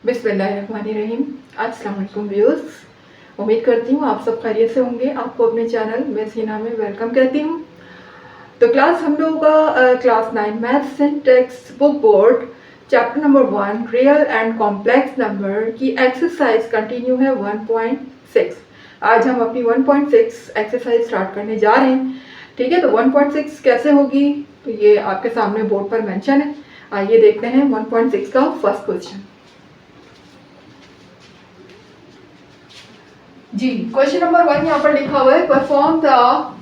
बिस्मिल्लाहिर्रहमानिर्रहीम। अस्सलाम वालेकुम व्यूअर्स, उम्मीद करती हूँ आप सब खैरियत से होंगे। आपको अपने चैनल मिस हिना में वेलकम कहती हूँ। तो क्लास हम लोगों का class 9 maths and text book board chapter number 1 real and complex number की एक्सरसाइज कंटिन्यू है 1.6। आज हम अपनी 1.6 एक्सरसाइज स्टार्ट करने जा रहे हैं। ठीक है, तो 1.6 कैसे होगी तो ये आपके सामने बोर्ड पर मेंशन है। आइए देखते हैं 1.6 का फर्स्ट क्वेश्चन। जी, क्वेश्चन नंबर 1 यहाँ पर लिखा हुआ है, perform the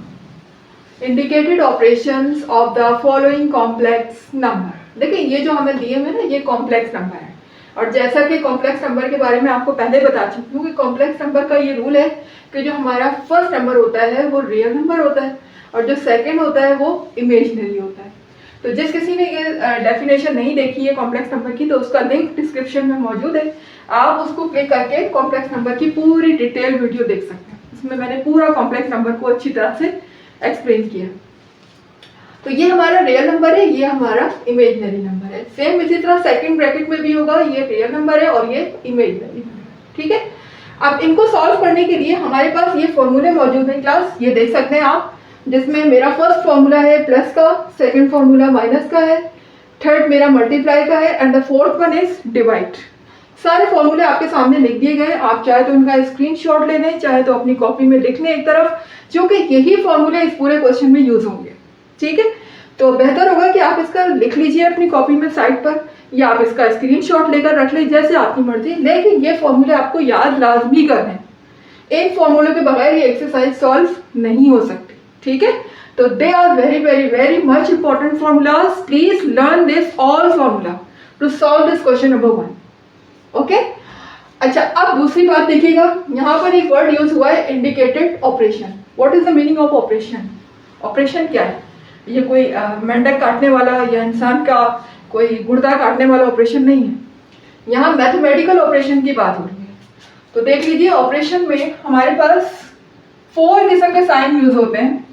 indicated operations of the following complex number. देखिए ये जो हमें दिए हुए ना, ये कॉम्प्लेक्स नंबर है। और जैसा कि कॉम्प्लेक्स नंबर के बारे में आपको पहले बता चुकी हूँ कि कॉम्प्लेक्स नंबर का ये रूल है कि जो हमारा फर्स्ट नंबर होता है वो रियल नंबर होता है और जो सेकंड होता है वो इमेजिनरी होता है। तो जिस किसी ने ये डेफिनेशन नहीं देखी है कॉम्प्लेक्स नंबर की, तो उसका लिंक डिस्क्रिप्शन में मौजूद है। आप उसको क्लिक करके कॉम्प्लेक्स नंबर की पूरी डिटेल वीडियो देख सकते हैं। इसमें मैंने पूरा कॉम्प्लेक्स नंबर को अच्छी तरह से एक्सप्लेन किया। तो ये हमारा रियल नंबर है, ये हमारा इमेजिनरी नंबर है। सेम इसी तरह सेकंड ब्रैकेट में भी होगा, ये रियल नंबर है और ये इमेजिनरी नंबर। ठीक है, अब इनको सॉल्व करने के लिए हमारे पास ये फॉर्मूले मौजूद हैं क्लास, ये देख सकते हैं आप, जिसमें मेरा फर्स्ट फॉर्मूला है प्लस का, सेकंड फॉर्मूला माइनस का है, थर्ड मेरा मल्टीप्लाई का है and the fourth one is divide. सारे फॉर्मूले आपके सामने लिख दिए गए। आप चाहे तो उनका स्क्रीनशॉट ले लें, चाहे तो अपनी कॉपी में लिख लें एक तरफ, जो कि यही फॉर्मूले इस पूरे क्वेश्चन में यूज होंगे। ठीक है, तो बेहतर होगा कि आप इसका लिख लीजिए अपनी कॉपी में साइड पर, या आप इसका स्क्रीनशॉट लेकर रख लीजिए, जैसे आपकी मर्जी। लेकिन ये फॉर्मूले आपको याद लाजमी करने हैं। इन फॉर्मूलों के बगैर ये एक्सरसाइज सॉल्व नहीं हो सकती। ठीक है, तो they are very very very much important formulas. Please learn this all formula to solve this question number 1। Okay, अच्छा अब दूसरी बात देखिएगा, यहाँ पर एक वर्ड यूज हुआ है indicated operation. What is the meaning of operation? Operation क्या है? ये कोई मेंढक काटने वाला या इंसान का कोई गुर्दा काटने वाला ऑपरेशन नहीं है। यहाँ मैथमेटिकल ऑपरेशन की बात हो रही है। तो देख लीजिए, ऑपरेशन में हमारे पास 4 किस्म के साइन यूज होते हैं,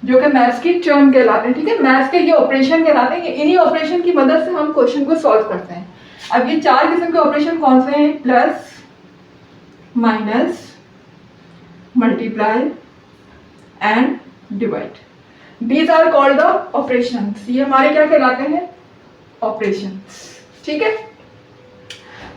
जो कि मैथ्स की टर्म कहलाते हैं। ठीक है, मैथ्स के ये ऑपरेशन कहलाते हैं। इन्हीं ऑपरेशन की मदद से हम क्वेश्चन को सॉल्व करते हैं। अब ये 4 किस्म के ऑपरेशन कौन से हैं? Plus, minus, multiply and divide. These are called the operations. ये हमारे क्या कहलाते हैं? ऑपरेशंस। ठीक है,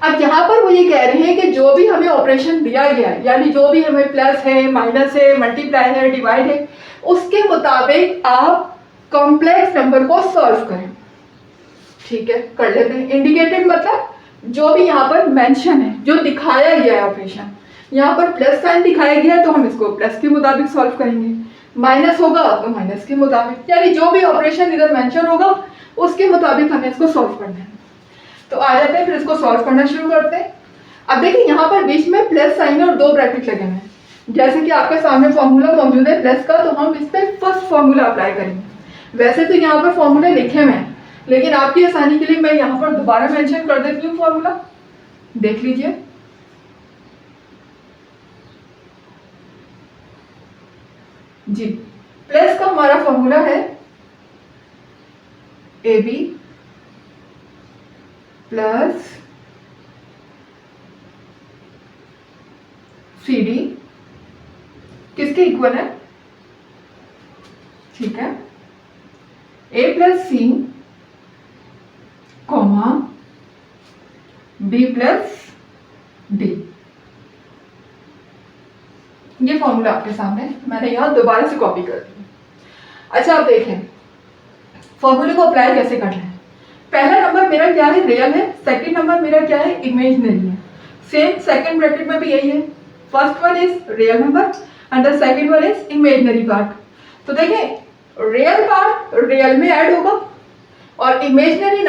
अब यहाँ पर वो ये कह रहे हैं कि जो भी हमें ऑपरेशन दिया गया है, यानी जो भी हमें प्लस है, माइनस है, मल्टीप्लाई है, डिवाइड है, उसके मुताबिक आप कॉम्प्लेक्स नंबर को सॉल्व करें। ठीक है, कर लेते हैं। इंडिकेटेड मतलब जो भी यहाँ पर मेंशन है, जो दिखाया गया है ऑपरेशन। यहाँ पर प्लस साइन दिखाया गया है तो हम इसको प्लस के मुताबिक सॉल्व करेंगे, माइनस होगा तो माइनस के मुताबिक, यानी जो भी ऑपरेशन इधर मेंशन होगा उसके मुताबिक हमें इसको सॉल्व करना है। तो आ जाते हैं, फिर इसको सॉल्व करना शुरू करते हैं। अब देखिए यहाँ पर बीच में प्लस साइन और 2 ब्रैकेट लगे हैं। जैसे कि आपके सामने फॉर्मूला मौजूद है प्लस का, तो हम इस पर फर्स्ट फॉर्मूला अप्लाई करेंगे। वैसे तो यहाँ पर फॉर्मूले लिखे हुए हैं, लेकिन आपकी आसानी के लिए मैं यहाँ पर दोबारा मेंशन कर देती हूँ फॉर्मूला, देख लीजिए। जी, प्लस का हमारा फॉर्मूला है AB प्लस CD किसके इक्वल है? ठीक है, A plus C comma B plus D। ये फॉर्मूला आपके सामने, मैंने यहाँ दोबारा से कॉपी कर दी। अच्छा अब देखें फॉर्मूले को अप्लाई कैसे करना है। पहला नंबर मेरा क्या है? रियल है। सेकंड नंबर मेरा क्या है? इमेजिनरी है। सेम सेकंड ब्रैकेट में भी यही है। First one is real number and the second one is imaginary part. तो देखें रियल पार्ट रियल में ऐड होगा और इमेजिनरी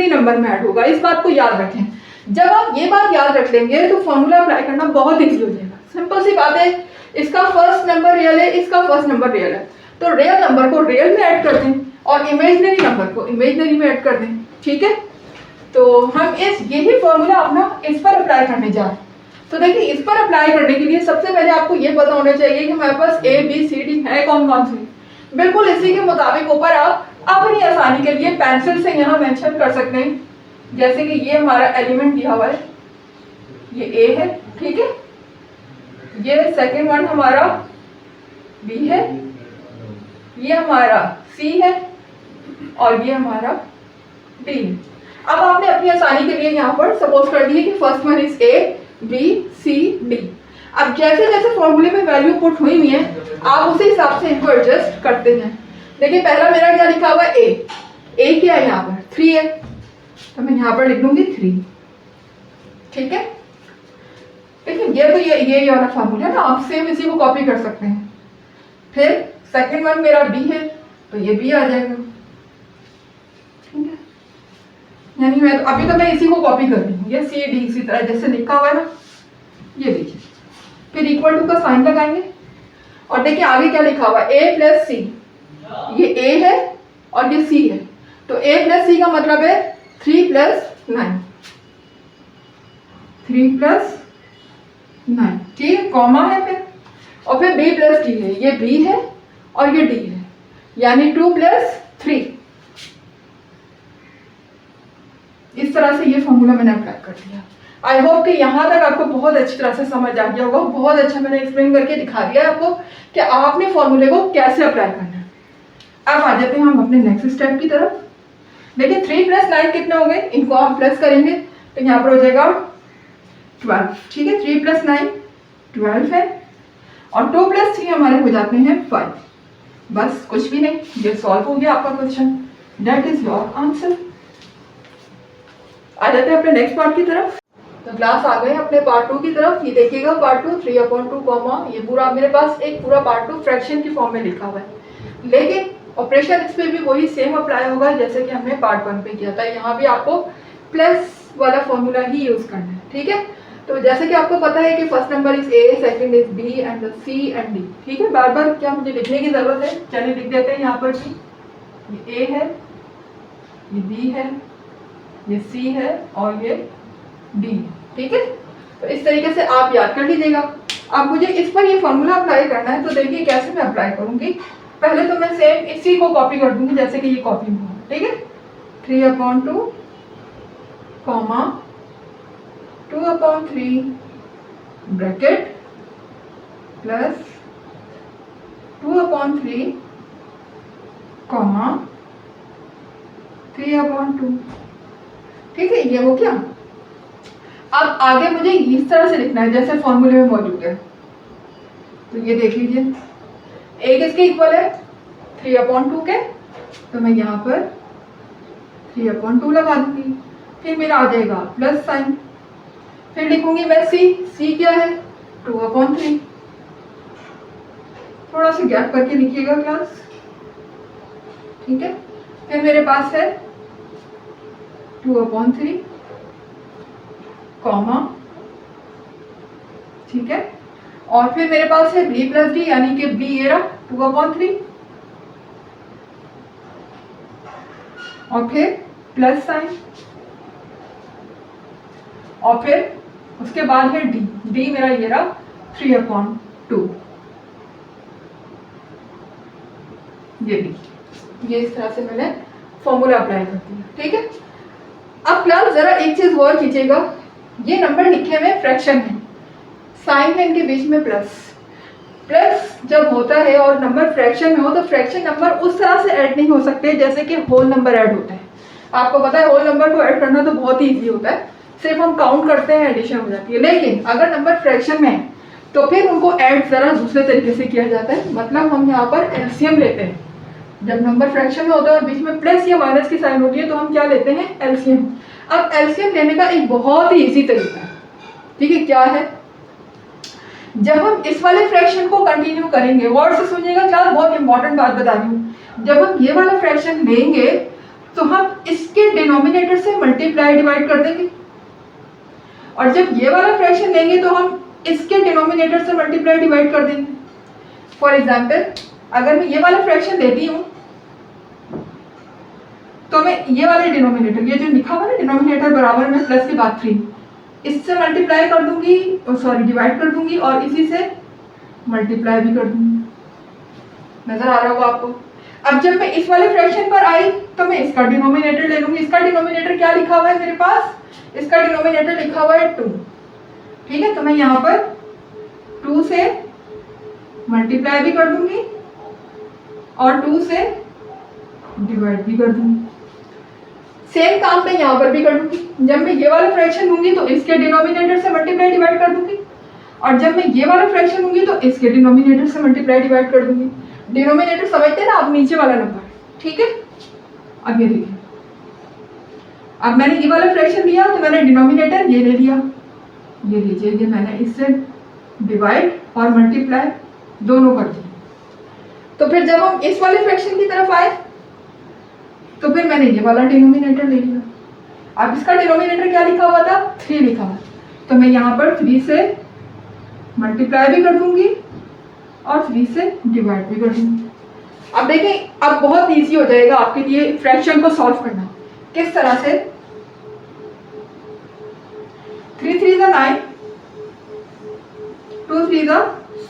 नंबर में ऐड होगा। इस बात को याद रखें। जब आप ये बात याद रख लेंगे तो फॉर्मूला अप्लाई करना बहुत ईजी हो जाएगा। सिंपल सी बात है, इसका फर्स्ट नंबर रियल है, इसका फर्स्ट नंबर रियल है, तो रियल नंबर को रियल में ऐड कर दें और इमेजिनरी नंबर को इमेजिनरी में ऐड कर दें। ठीक है, तो हम यही फॉर्मूला अपना इस पर अप्लाई करने जा रहे हैं। तो देखिए इस पर अप्लाई करने के लिए सबसे पहले आपको ये पता होना चाहिए कि हमारे पास A B C D है कौन कौन से। बिल्कुल इसी के मुताबिक ऊपर आप अपनी आसानी के लिए पेंसिल से यहाँ मेंशन कर सकते हैं, जैसे कि ये हमारा एलिमेंट दिया हुआ है, ये ए है, ठीक है, ये सेकेंड वन हमारा बी है, ये हमारा सी है और ये हमारा डी है। अब आपने अपनी आसानी के लिए यहाँ पर सपोज कर दिए कि first one is A B C D. अब जैसे जैसे फॉर्मूले में वैल्यू पुट हुई हुई है आप उसी हिसाब से इनको एडजस्ट करते हैं। देखिए पहला मेरा क्या लिखा हुआ है, ए क्या है यहाँ पर 3 है, तो मैं यहाँ पर लिख लूंगी 3, ठीक है। देखिए ये तो ये वाला फार्मूला है ना, आप सेम इसी को कॉपी कर सकते हैं। फिर सेकंड वन मेरा बी है तो ये बी आ जाएगा, ठीक है, यानी मैं अभी तो मैं इसी को कॉपी कर रही हूँ, ये सी डी इसी तरह जैसे लिखा हुआ है ना, ये लीजिए। फिर इक्वल टू का साइन लगाएंगे और देखिए आगे क्या लिखा हुआ है, ए प्लस सी, ये ए है और ये सी है, तो ए प्लस सी का मतलब है 3 प्लस 9, 3 प्लस 9, ठीक है, कॉमा है फिर, और फिर बी प्लस डी है, ये बी है और ये डी है, यानी 2 प्लस 3। इस तरह से ये फॉर्मूला मैंने अप्लाई कर दिया। आई होप कि यहाँ तक आपको बहुत अच्छी तरह से समझ आ गया होगा, बहुत अच्छा मैंने एक्सप्लेन करके दिखा दिया है आपको कि आपने फॉर्मूले को कैसे अप्लाई करना है। अब आ जाते हैं हम अपने नेक्स्ट स्टेप की तरफ। देखिए 3 प्लस 9 कितने हो गए, इनको हम प्लस करेंगे तो यहाँ पर हो जाएगा 12, ठीक है, 3 प्लस 9 12 है और 2 प्लस 3 हमारे हो जाते हैं 5। बस कुछ भी नहीं, ये सॉल्व हो गया आपका question, that is your answer. आ जाते हैं अपने नेक्स्ट पार्ट की तरफ। तो क्लास आ गए अपने पार्ट 2 की तरफ। ये देखिएगा पार्ट 2 3/2 कॉमा, ये पूरा मेरे पास एक पूरा पार्ट 2 फ्रैक्शन की फॉर्म में लिखा हुआ है, लेकिन ऑपरेशन इस पे भी वही सेम अप्लाई होगा जैसे कि हमने पार्ट 1 पे किया था। यहाँ भी आपको प्लस वाला फॉर्मूला ही यूज करना है, ठीक है। तो जैसे कि आपको पता है कि first number is A, second is B and C and D, ठीक है। बार बार क्या मुझे लिखने की जरूरत है, चलिए लिख देते हैं यहाँ पर कि ये ए है, ये बी है, ये सी है और ये डी है, ठीक है। तो इस तरीके से आप याद कर लीजिएगा। अब मुझे इस पर ये फॉर्मूला अप्लाई करना है, तो देखिए कैसे मैं अप्लाई करूंगी। पहले तो मैं सेम इसी को कॉपी कर दूंगी जैसे कि ये कॉपी में हो, ठीक है। 3/2 कॉमा 2/3 ब्रैकेट प्लस 2/3 कॉमा 3/2, ठीक है। ये हो क्या। अब आगे मुझे इस तरह से लिखना है जैसे फॉर्मूले में मौजूद है। तो ये देख लीजिए, ए किसके इक्वल है 3/2 के, तो मैं यहाँ पर 3/2 लगा दूंगी। फिर मेरा आ जाएगा प्लस साइन, फिर लिखूंगी मैं सी क्या है 2/3, थोड़ा सा गैप करके लिखिएगा क्लास, ठीक है। फिर मेरे पास है 2/3 कॉमा, ठीक है, और फिर मेरे पास है b प्लस डी, यानी कि b ये रहा 2/3 और फिर प्लस साइन, और फिर उसके बाद है d मेरा ये रहा 3/2, ये इस तरह से मैंने फॉर्मूला अप्लाई कर दिया, ठीक है। अब क्लास जरा एक चीज और कीजिएगा, ये नंबर लिखे हुए फ्रैक्शन है, साइन है इनके बीच में प्लस जब होता है और नंबर फ्रैक्शन में हो तो फ्रैक्शन नंबर उस तरह से ऐड नहीं हो सकते जैसे कि होल नंबर ऐड होता है। आपको पता है होल नंबर को ऐड करना तो बहुत ही ईजी होता है, सिर्फ हम काउंट करते हैं एडिशन हो जाती है। लेकिन अगर नंबर फ्रैक्शन में है तो फिर उनको ऐड जरा दूसरे तरीके से किया जाता है, मतलब हम यहाँ पर एलसीएम लेते हैं। जब नंबर फ्रैक्शन में होता है और बीच में प्लस या माइनस की साइन होती है तो हम क्या लेते हैं एलसीएम। अब एलसीएम लेने का एक बहुत ही इजी तरीका है, ठीक है। क्या है, जब हम इस वाले फ्रैक्शन को कंटिन्यू करेंगे, गौर से सुनिएगा क्लास, बहुत इंपॉर्टेंट बात बता रही हूँ। जब हम ये वाला फ्रैक्शन लेंगे तो हम इसके डिनोमिनेटर से मल्टीप्लाई डिवाइड कर देंगे, और जब ये वाला फ्रैक्शन लेंगे तो हम इसके डिनोमिनेटर से मल्टीप्लाई डिवाइड कर देंगे। फॉर एग्जाम्पल अगर मैं ये वाला फ्रैक्शन लेती हूँ तो मैं ये वाले डिनोमिनेटर, ये जो लिखा हुआ है डिनोमिनेटर बराबर में प्लस के बाद 3, इससे मल्टीप्लाई कर दूंगी, सॉरी डिवाइड कर दूंगी, और इसी से मल्टीप्लाई भी कर दूंगी। नजर आ रहा होगा आपको। अब जब मैं इस वाले फ्रैक्शन पर आई तो मैं इसका डिनोमिनेटर ले लूंगी। इसका डिनोमिनेटर क्या लिखा हुआ है मेरे पास? इसका डिनोमिनेटर लिखा हुआ है 2। ठीक है, तो मैं यहाँ पर 2 से मल्टीप्लाई भी कर दूंगी और 2 से डिवाइड भी कर दूंगी। सेम काम मैं यहाँ पर भी कर दूंगी। जब मैं ये वाला फ्रैक्शन लूंगी तो इसके डिनोमिनेटर से मल्टीप्लाई डिवाइड कर दूंगी, और जब मैं ये वाला फ्रैक्शन लूंगी तो इसके डिनोमिनेटर से मल्टीप्लाई डिवाइड कर दूंगी। डिनोमिनेटर समझते हैं ना आप, नीचे वाला नंबर। ठीक है, अब ये देखिए, अब मैंने ये वाला फ्रैक्शन लिया तो मैंने डिनोमिनेटर ये ले लिया, ये लीजिए, ये मैंने इससे डिवाइड और मल्टीप्लाई दोनों कर दिए। तो फिर जब हम इस वाले फ्रैक्शन की तरफ आए तो फिर मैंने ये वाला डिनोमिनेटर ले लिया। अब इसका डिनोमिनेटर क्या लिखा हुआ था? 3 लिखा हुआ, तो मैं यहाँ पर 3 से मल्टीप्लाई भी कर दूंगी और 3 से डिवाइड भी कर दूंगी। अब देखें, अब बहुत इजी हो जाएगा आपके लिए फ्रैक्शन को सॉल्व करना। किस तरह से? 3 3 is 9, 2 3 is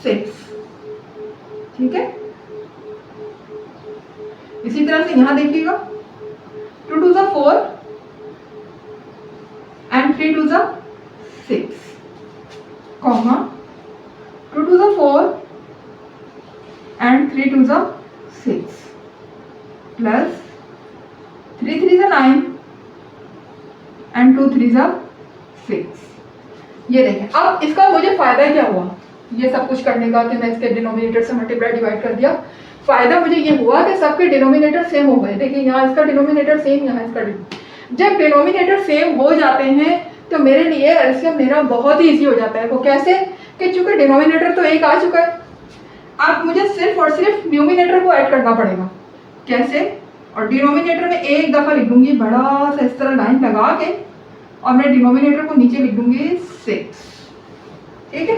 6। ठीक है, इसी तरह से यहां देखिएगा, 2 2 is 4 and 3 2 is 6, comma 2 2 is 4 and 3 2 is 6 plus 3 3 is 9 and 2 3 is 6। ये देखें, अब इसका मुझे फायदा क्या हुआ ये सब कुछ करने का कि मैं इसके डिनोमिनेटर से मल्टीप्लाई डिवाइड कर दिया। फायदा मुझे ये हुआ कि सबके डिनोमिनेटर सेम हो गए। देखिए, यहाँ इसका डिनोमिनेटर सेम, यहाँ इसका जब डिनोमिनेटर सेम हो जाते हैं तो मेरे लिए एलसीएम मेरा बहुत ही ईजी हो जाता है। वो कैसे? कि चूंकि डिनोमिनेटर तो एक आ चुका है, अब मुझे सिर्फ और सिर्फ न्यूमिनेटर को ऐड करना पड़ेगा। कैसे? और डिनोमिनेटर में एक दफ़ा लिख दूंगी बड़ा सा इस तरह लाइन लगा के, और मैं डिनोमिनेटर को नीचे लिख दूंगी 6। ठीक है,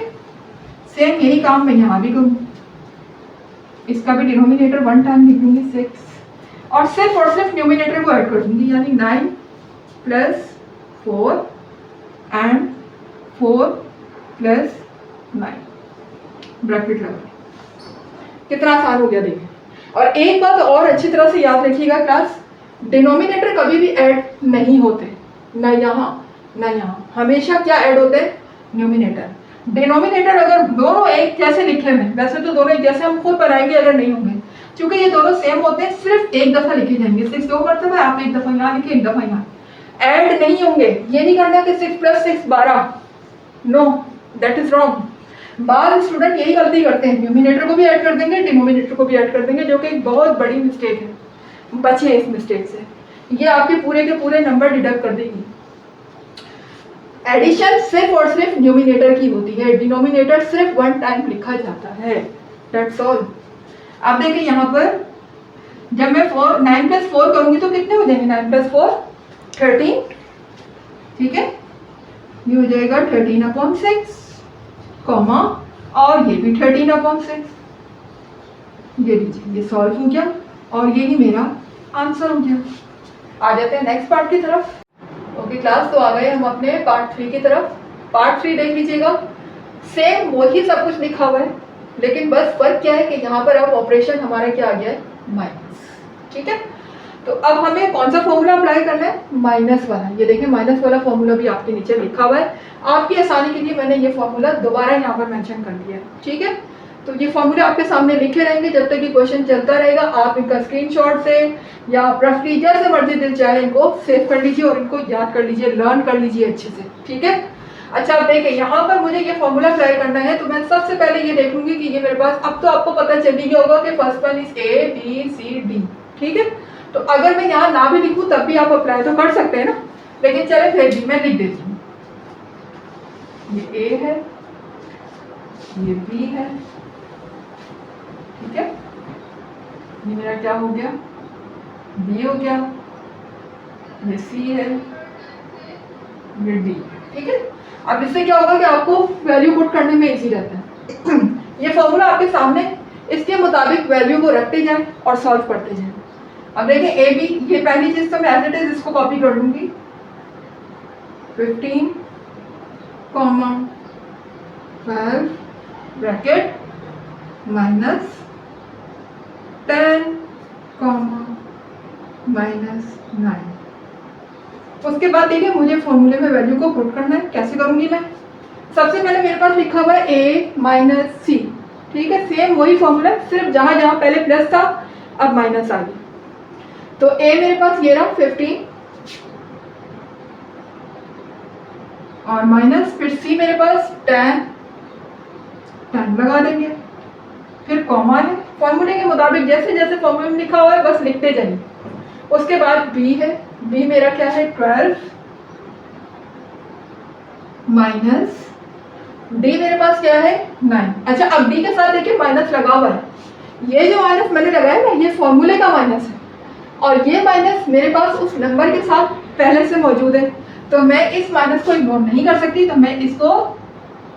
सेम यही काम मैं यहाँ भी करूँ। इसका भी डिनोमिनेटर 1 टाइम लिख दूंगी 6, और सिर्फ न्यूमिनेटर को ऐड कर दूंगी, यानी 9 प्लस 4 एंड 4 प्लस 9 ब्रैकेट लगा। कितना आसान हो गया देखिए। और एक बात और अच्छी तरह से याद रखिएगा क्लास, डिनोमिनेटर कभी भी ऐड नहीं होते, ना यहाँ ना यहाँ। हमेशा क्या ऐड होते हैं? न्यूमिनेटर। डिनोमिनेटर अगर दोनों एक जैसे लिखे हुए, वैसे तो दोनों एक जैसे हम खुद बनाएंगे अगर नहीं होंगे, क्योंकि ये दोनों सेम होते हैं, सिर्फ एक दफा लिखे जाएंगे। 6 दो मरतबा है, आप एक दफा यहाँ लिखे, एक दफा यहाँ, ऐड नहीं होंगे। ये नहीं करना कि 6 + 6 12, नो, दैट इज रॉन्ग। बाद स्टूडेंट यही गलती करते हैं, न्यूमिनेटर को भी ऐड कर देंगे, डिनोमिनेटर को भी ऐड कर देंगे, जो कि एक बहुत बड़ी मिस्टेक है। बचिए इस मिस्टेक से, ये आपके पूरे के पूरे नंबर डिडक्ट कर देगी। एडिशन सिर्फ और सिर्फ न्यूमिनेटर की होती है, डिनोमिनेटर सिर्फ 1 टाइम लिखा जाता है, दैट्स ऑल। अब देखिए यहाँ पर जब मैं 9 + 4 करूंगी तो कितने हो जाएंगे? 9 + 4 13। ठीक है, ये हो जाएगा 13/6, कॉमा, और ये भी 13/6। ये लीजिए, ये सॉल्व हो गया और ये ही मेरा आंसर हो गया। आ जाते हैं नेक्स्ट पार्ट की तरफ। ओके क्लास, तो आ गए हम अपने पार्ट 3 की तरफ। पार्ट 3 देख लीजिएगा, सेम वही सब कुछ लिखा हुआ है, लेकिन बस फर्क क्या है कि यहाँ पर अब ऑपरेशन हमारा क्या आ गया है? माइनस। ठीक है, तो अब हमें कौन सा फॉर्मूला अप्लाई करना है? माइनस वाला। ये देखिए, माइनस वाला फॉर्मूला भी आपके नीचे लिखा हुआ है। आपकी आसानी के लिए मैंने ये फॉर्मूला दोबारा यहाँ पर मेंशन कर दिया है। ठीक है, तो ये फॉर्मूला आपके सामने लिखे रहेंगे जब तक ये क्वेश्चन चलता रहेगा। आप इनका स्क्रीनशॉट से या रफली जैसे मर्जी दिल चाहे इनको सेव कर लीजिए और इनको याद कर लीजिए, लर्न कर लीजिए अच्छे से। ठीक है, अच्छा अब देखिए, यहाँ पर मुझे ये फॉर्मूला अप्लाई करना है, तो मैं सबसे पहले ये देखूंगी कि ये मेरे पास, अब तो आपको पता चल ही गया होगा कि first one is A B C D। ठीक है, तो अगर मैं यहाँ ना भी लिखूं तब भी आप अप्लाई तो कर सकते हैं ना, लेकिन चले फिर भी मैं लिख देती हूँ। ये A है, ये B है, ठीक है, ये मेरा क्या हो गया? B हो गया, ये C है, ये D। ठीक है, अब इससे क्या होगा कि आपको वैल्यू पुट करने में इजी रहता है। ये फॉर्मूला आपके सामने, इसके मुताबिक वैल्यू को रखते जाएं और सॉल्व करते जाएं। अब देखिए ए बी, ये पहली चीज तो मैं एज इट इज इसको कॉपी कर लूंगी, 15, 12 ब्रैकेट -10 कॉमा -9। उसके बाद देखिए मुझे फॉर्मूले में वैल्यू को पुट करना है। कैसे करूंगी मैं? सबसे पहले मेरे पास लिखा हुआ है a माइनस सी, ठीक है, सेम वही फॉर्मूला, सिर्फ जहां जहां पहले प्लस था अब माइनस आ गया। तो a मेरे पास ये रहा 15 और माइनस, फिर c मेरे पास 10 लगा देंगे, फिर कॉमा है, फॉर्मूले के मुताबिक जैसे जैसे फॉर्मूले में लिखा हुआ है बस लिखते जाइए। उसके बाद b है, b मेरा क्या है 12 माइनस d मेरे पास क्या है 9। अच्छा, अब d के साथ देखिए माइनस लगा हुआ है, ये जो माइनस मैंने लगाया ना ये फॉर्मूले का माइनस है और ये माइनस मेरे पास उस नंबर के साथ पहले से मौजूद है, तो मैं इस माइनस को इग्नोर नहीं कर सकती, तो मैं इसको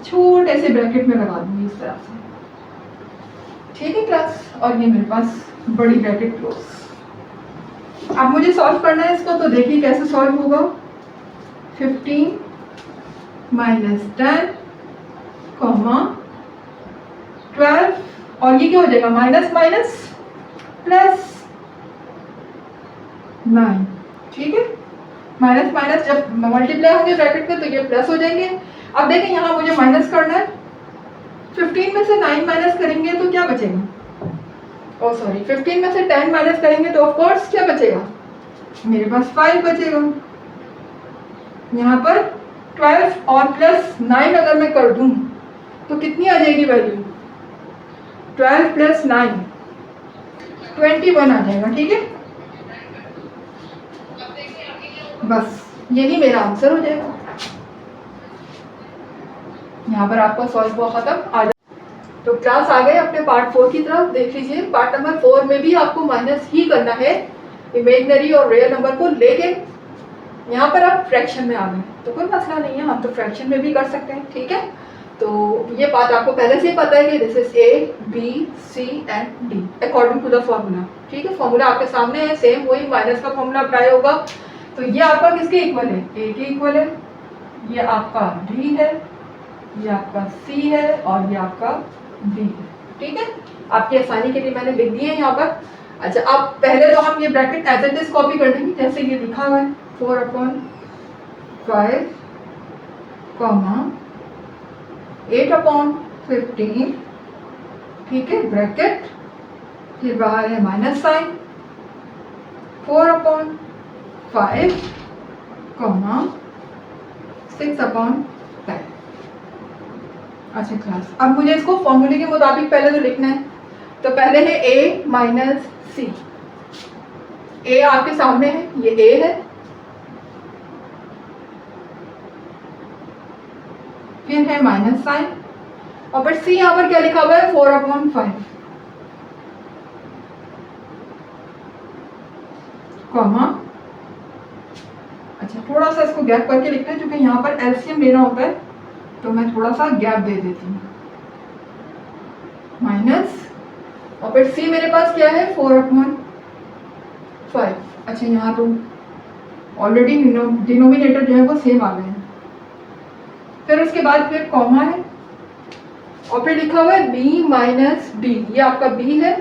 छोटे से ब्रैकेट में लगा दूंगी इस तरह से, ठीक है क्लास। और ये मेरे पास बड़ी ब्रैकेट क्लोज। अब मुझे सॉल्व करना है इसको, तो देखिए कैसे सॉल्व होगा। 15 माइनस 10 कॉमा 12 और ये क्या हो जाएगा माइनस माइनस प्लस 9, ठीक है। माइनस माइनस जब मल्टीप्लाई होंगे ब्रैकेट में तो ये प्लस हो जाएंगे। अब देखें यहाँ मुझे माइनस करना है, 15 में से 9 माइनस करेंगे तो क्या बचेगा, ओ सॉरी 15 में से 10 माइनस करेंगे तो ऑफ कोर्स क्या बचेगा, मेरे पास 5 बचेगा। यहाँ पर 12 और प्लस 9 अगर मैं कर दूं तो कितनी आ जाएगी वैल्यू, 12 प्लस 9 21 आ जाएगा, ठीक है। बस यही मेरा आंसर हो जाएगा। यहाँ पर आपका सॉल्व हुआ खत्म। आ जाए तो क्लास आ गए अपने पार्ट 4 की तरफ। देख लीजिए पार्ट नंबर 4 में भी आपको माइनस ही करना है इमेजिनरी और रियल नंबर को, लेकिन यहाँ पर आप फ्रैक्शन में आ गए तो कोई मसला नहीं है, हम तो फ्रैक्शन में भी कर सकते हैं, ठीक है। तो ये बात आपको पहले से ही पता है कि this is A B C and D according to the formula, ठीक है। फॉर्मूला आपके सामने है, सेम वही माइनस का फॉर्मूला अप्लाई होगा। तो ये आपका किसके इक्वल है, ए के इक्वल है, ये आपका डी है, ये आपका सी है और ये आपका डी है, ठीक है। आपकी आसानी के लिए मैंने लिख दिए यहाँ पर। अच्छा, अब पहले तो हम ये bracket as it is copy कर देंगे जैसे ये लिखा हुआ है 4/5 कॉमा 8/15, ठीक है, ब्रैकेट, फिर बाहर है माइनस साइन, 4/5 कॉमा 6/10। अच्छा क्लास, अब मुझे इसको फॉर्मूले के मुताबिक पहले तो लिखना है। तो पहले है a माइनस सी, ए आपके सामने है, ये ए है, फिर है माइनस साइन और फिर सी यहाँ पर क्या लिखा हुआ है 4/5 कॉमा, अच्छा थोड़ा सा इसको गैप करके लिखते हैं क्योंकि यहाँ पर एलसीएम लेना होता है, तो मैं थोड़ा सा गैप दे देती हूँ, माइनस और फिर सी मेरे पास क्या है 4/5। अच्छा, यहाँ तो ऑलरेडी डिनोमिनेटर जो है वो सेम आ गए हैं। फिर उसके बाद फिर कॉमा है और फिर लिखा हुआ है b माइनस डी, ये आपका b है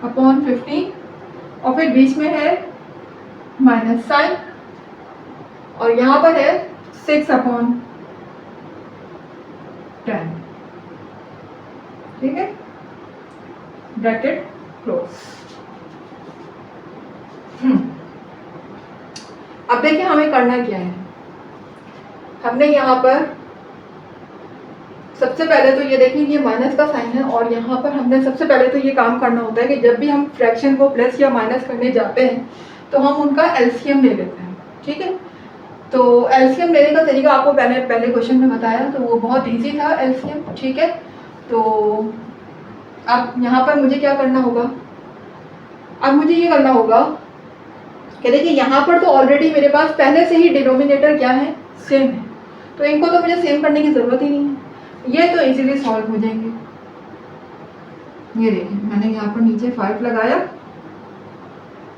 8/15 और फिर बीच में है माइनस साइन और यहाँ पर है 6/10, ठीक है, ब्रैकेट क्लोज। अब देखिए हमें करना क्या है। हमने यहाँ पर सबसे पहले तो ये देखिए ये माइनस का साइन है और यहाँ पर हमने सबसे पहले तो ये काम करना होता है कि जब भी हम फ्रैक्शन को प्लस या माइनस करने जाते हैं तो हम उनका एलसीएम ले लेते हैं, ठीक है। तो एलसीएम लेने का तरीका आपको पहले क्वेश्चन में बताया, तो वो बहुत इजी था एलसीएम, ठीक है। तो अब यहाँ पर मुझे क्या करना होगा, अब मुझे ये करना होगा कि देखिए यहाँ पर तो ऑलरेडी मेरे पास पहले से ही डिनोमिनेटर क्या है, सेम है, तो इनको तो मुझे सेम करने की ज़रूरत ही नहीं है, ये तो इजीली सॉल्व हो जाएंगे। ये देखिए मैंने यहाँ पर नीचे 5 लगाया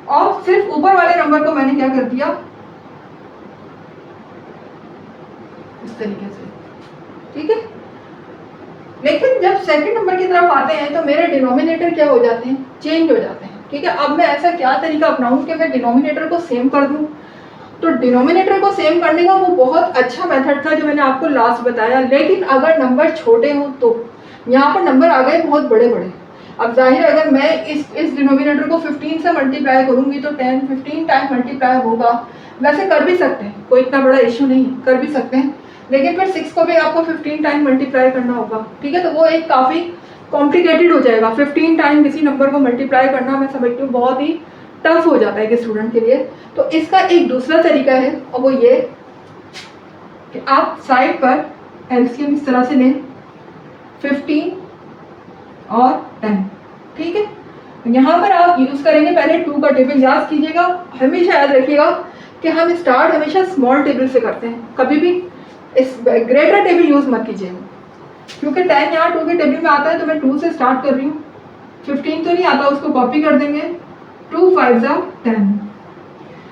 और सिर्फ ऊपर वाले नंबर को मैंने क्या कर दिया इस तरीके से, ठीक है। लेकिन जब सेकंड नंबर की तरफ आते हैं तो मेरे डिनोमिनेटर क्या हो जाते हैं, चेंज हो जाते हैं। ठीक है, अब मैं ऐसा क्या तरीका अपनाऊं कि मैं डिनोमिनेटर को सेम कर दूं। तो डिनोमिनेटर को सेम करने का वो बहुत अच्छा मेथड था जो मैंने आपको लास्ट बताया। लेकिन अगर नंबर छोटे हों तो यहाँ पर नंबर आ गए बहुत बड़े बड़े। अब जाहिर अगर मैं इस डिनोमिनेटर को 15 से मल्टीप्लाई करूंगी तो 15 टाइम मल्टीप्लाई होगा। वैसे कर भी सकते हैं, कोई इतना बड़ा इश्यू नहीं है, कर भी सकते हैं, लेकिन फिर 6 को भी आपको 15 टाइम मल्टीप्लाई करना होगा। ठीक है, तो वो एक काफ़ी कॉम्प्लिकेटेड हो जाएगा। 15 टाइम किसी नंबर को मल्टीप्लाई करना मैं समझती हूँ बहुत ही टफ हो जाता है कि स्टूडेंट के लिए। तो इसका एक दूसरा तरीका है और वो ये कि आप साइड पर एलसीएम इस तरह से लें 15 और 10। ठीक है, यहाँ पर आप यूज़ करेंगे पहले 2 का टेबल। याद कीजिएगा, हमेशा याद रखिएगा कि हम स्टार्ट हमेशा स्मॉल टेबल से करते हैं, कभी भी इस ग्रेटर टेबल यूज़ मत कीजिएगा, क्योंकि 10 यहाँ 2 के टेबल में आता है तो मैं 2 से स्टार्ट कर रही हूँ। 15 तो नहीं आता, उसको कॉपी कर देंगे, 2 5 10।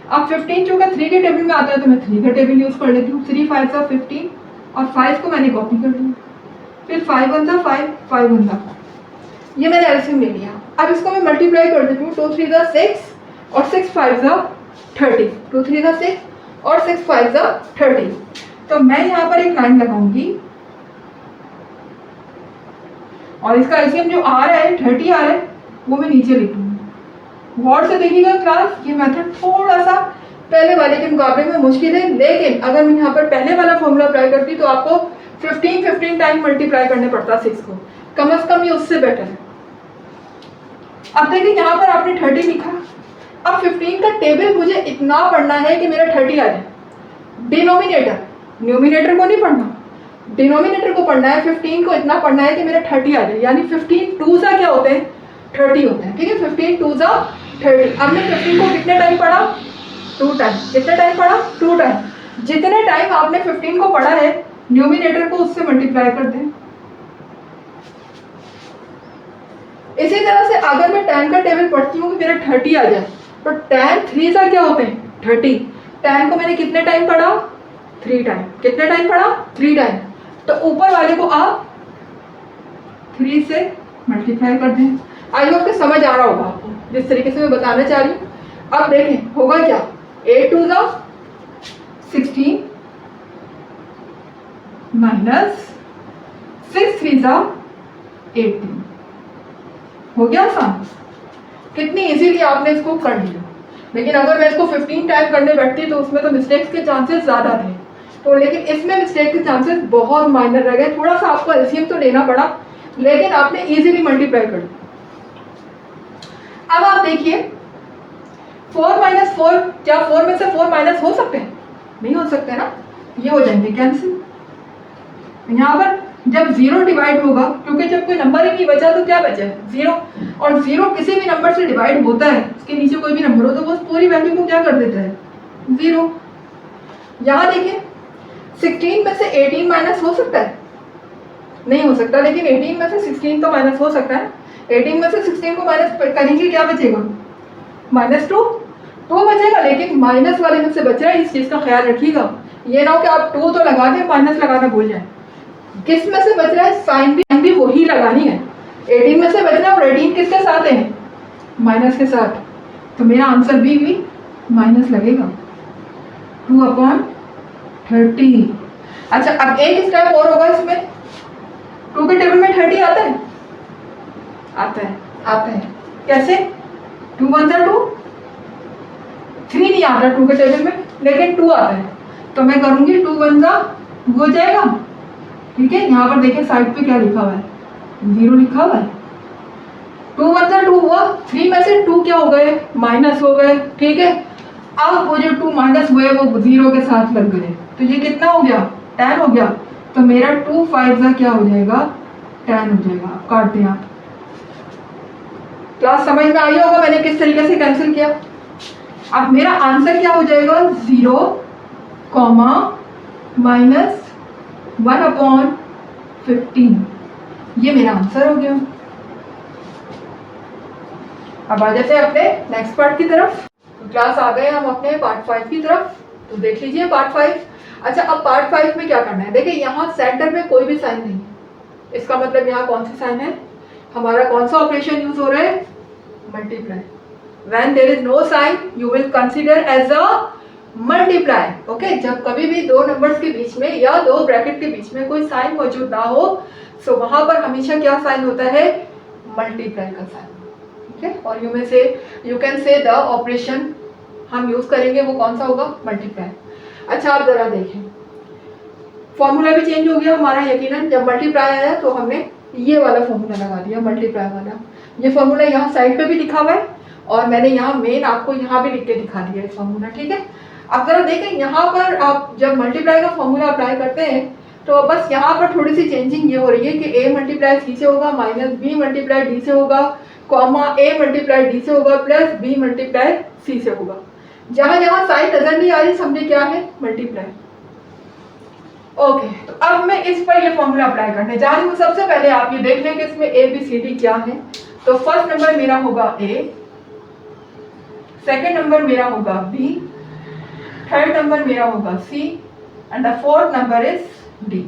अब 15 चूँकि 3 के टेबल में आता है तो मैं 3 का टेबल यूज़ कर लेती हूँ। 3 5 15 और 5 को मैंने कॉपी कर लिया, फिर 5 1 5 5 1 ये मैंने एलसीएम ले लिया। अब इसको मैं मल्टीप्लाई कर देती हूँ, 2 3 6 और 6 5 30। 2 3 6 और 6 5 30। तो मैं यहाँ पर एक लाइन लगाऊंगी और इसका एलसीएम जो आ रहा है 30 आ रहा है वो मैं नीचे लिख दूँगी। गौर से देखिएगा क्लास, ये मेथड थोड़ा सा पहले वाले के मुकाबले में मुश्किल है, लेकिन अगर मैं यहाँ पर पहले वाला फॉर्मूला अप्लाई करती तो आपको 15 टाइम मल्टीप्लाई करने पड़ता 6 को, कम से कम ये उससे बेटर है। अब देखिए यहाँ पर आपने 30 लिखा, अब 15 का टेबल मुझे इतना पढ़ना है कि मेरा 30 आ जाए। डिनोमिनेटर, न्यूमिनेटर को नहीं पढ़ना, डिनोमिनेटर को पढ़ना है। 15 को इतना पढ़ना है कि मेरा 30 आ जाए, यानी 15 2 सा क्या होते हैं, 30 होते हैं। ठीक है, 15 2 सा 30। अब मैं 15 को कितने टाइम पढ़ा, 2 टाइम। कितने टाइम पढ़ा, 2 टाइम। जितने टाइम आपने 15 को पढ़ा है न्यूमिनेटर को उससे मल्टीप्लाई कर दें। इसी तरह से अगर मैं 10 का टेबल पढ़ती हूँ कि मेरा 30 आ जाए, तो 10 3 सा क्या होते हैं, 30। 10 को मैंने कितने टाइम पढ़ा, 3 टाइम। कितने टाइम पढ़ा, 3 टाइम। तो ऊपर वाले को आप 3 से मल्टीप्लाई कर दें। आई होप कि समझ आ रहा होगा आपको जिस तरीके से मैं बताना चाह रही हूँ। अब देखें होगा क्या, 8 2 16 माइनस 6 3 18। हो गया आसान, कितनी इजीली आपने इसको कर लिया। लेकिन अगर मैं इसको 15 टाइम करने बैठती तो उसमें तो मिस्टेक्स के चांसेस ज़्यादा थे, तो लेकिन इसमें मिस्टेक के चांसेस बहुत माइनर रह गए। थोड़ा सा आपको एलसीएम तो लेना पड़ा, लेकिन आपने इजीली मल्टीप्लाई कर दिया। अब आप देखिए 4 माइनस 4, क्या 4 में से 4 माइनस हो सकते हैं, नहीं हो सकते ना, ये हो जाएंगे कैंसिल। यहाँ पर जब 0 डिवाइड होगा, क्योंकि जब कोई नंबर ही नहीं बचा तो क्या बचा है, 0। और 0 किसी भी नंबर से डिवाइड होता है, उसके नीचे कोई भी नंबर हो तो वो पूरी वैल्यू को क्या कर देता है, 0। यहाँ देखिए 16 में से 18 माइनस हो सकता है, नहीं हो सकता, लेकिन 18 में से 16 तो माइनस हो सकता है। 18 में से 16 को माइनस करेंगे, क्या बचेगा, -2 बचेगा। लेकिन माइनस वाले में से बच रहा है, इस चीज़ का ख्याल रखिएगा। ये ना हो कि आप 2 तो लगा दें, माइनस लगाना भूल जाए। किस में से बच रहा है, साइन भी वही लगानी है। 18 में से बच रहा है और 18 किसके साथ है, माइनस के साथ, तो मेरा आंसर भी माइनस लगेगा, 2/30। अच्छा, अब एक स्टेप और होगा इसमें। 2 के टेबल में 30 आता है, आता है। कैसे, 2 1 2, 3 नहीं आता 2 के टेबल में, लेकिन 2 आता है। तो मैं करूँगी 2 1 2 हो जाएगा। ठीक है, यहाँ पर देखिए साइड पे क्या लिखा हुआ है, 0 लिखा हुआ है। 2 1 2 हुआ, 3 में से 2 क्या हो गए, माइनस हो गए। ठीक है, अब वो जो 2 माइनस हुए वो 0 के साथ लग गए, तो ये कितना हो गया, 10 हो गया। तो मेरा 2 5 क्या हो जाएगा, 10 हो जाएगा। काट दिया। क्लास समझ में आई होगा मैंने किस तरीके से कैंसिल किया। अब मेरा आंसर क्या हो जाएगा, 0, माइनस 1/15। ये मेरा आंसर हो गया। अब आ जाते हैं अपने नेक्स्ट पार्ट की तरफ। तो क्लास आ गए हम अपने पार्ट 5 की तरफ, तो देख लीजिए पार्ट 5। अच्छा, अब पार्ट 5 में क्या करना है, देखिए यहाँ सेंटर में कोई भी साइन नहीं, इसका मतलब यहाँ कौन सा साइन है, हमारा कौन सा ऑपरेशन यूज हो रहा है, multiply. When there is no sign you will consider as a multiply. Okay, जब कभी भी दो नंबर्स के बीच में या दो ब्रैकेट के बीच में कोई साइन मौजूद ना हो, सो वहां पर हमेशा क्या साइन होता है, मल्टीप्लाई का साइन। ठीक है, और you can say the operation हम यूज करेंगे वो कौन सा होगा, मल्टीप्लाई। अच्छा, आप जरा देखें, फॉर्मूला भी चेंज हो गया हमारा यकीनन। जब मल्टीप्लाई आया तो हमने ये वाला फॉर्मूला लगा दिया, मल्टीप्लाई वाला। ये फॉर्मूला यहाँ साइड पे भी लिखा हुआ है और मैंने यहाँ मेन आपको यहाँ भी लिख के दिखा दिया है फॉर्मूला। ठीक है, अब जरा देखें, यहाँ पर आप जब मल्टीप्लाई का फॉर्मूला अप्लाई करते हैं तो बस यहाँ पर थोड़ी सी चेंजिंग ये हो रही है कि a मल्टीप्लाई सी से होगा माइनस b मल्टीप्लाई डी से होगा, कॉमा a मल्टीप्लाई डी से होगा प्लस b मल्टीप्लाई सी से होगा। जहां जहां साइन नजर नहीं आ रही समझे क्या है, मल्टीप्लाई। ओके, तो अब मैं इस पर ये फॉर्मूला अप्लाई करने जा रही हूँ। सबसे पहले आप ये देख लें कि इसमें ए बी सी डी क्या है। तो फर्स्ट नंबर मेरा होगा ए, सेकेंड नंबर मेरा होगा बी, थर्ड नंबर मेरा होगा C and the fourth number is D.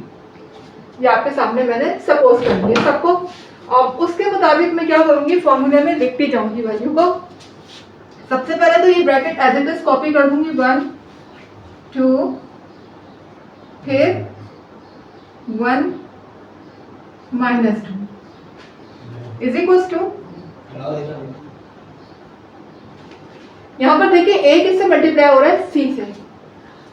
ये आपके सामने मैंने सपोज कर दिया सबको। और उसके मुताबिक मैं क्या करूंगी, फॉर्मूले में लिखती जाऊंगी वैल्यू को। सबसे पहले तो ये bracket as it is copy कर दूंगी, 1 2, फिर 1 -2 इज इक्वल्स टू, यहाँ पर देखिए a किससे मल्टीप्लाई हो रहा है, c से।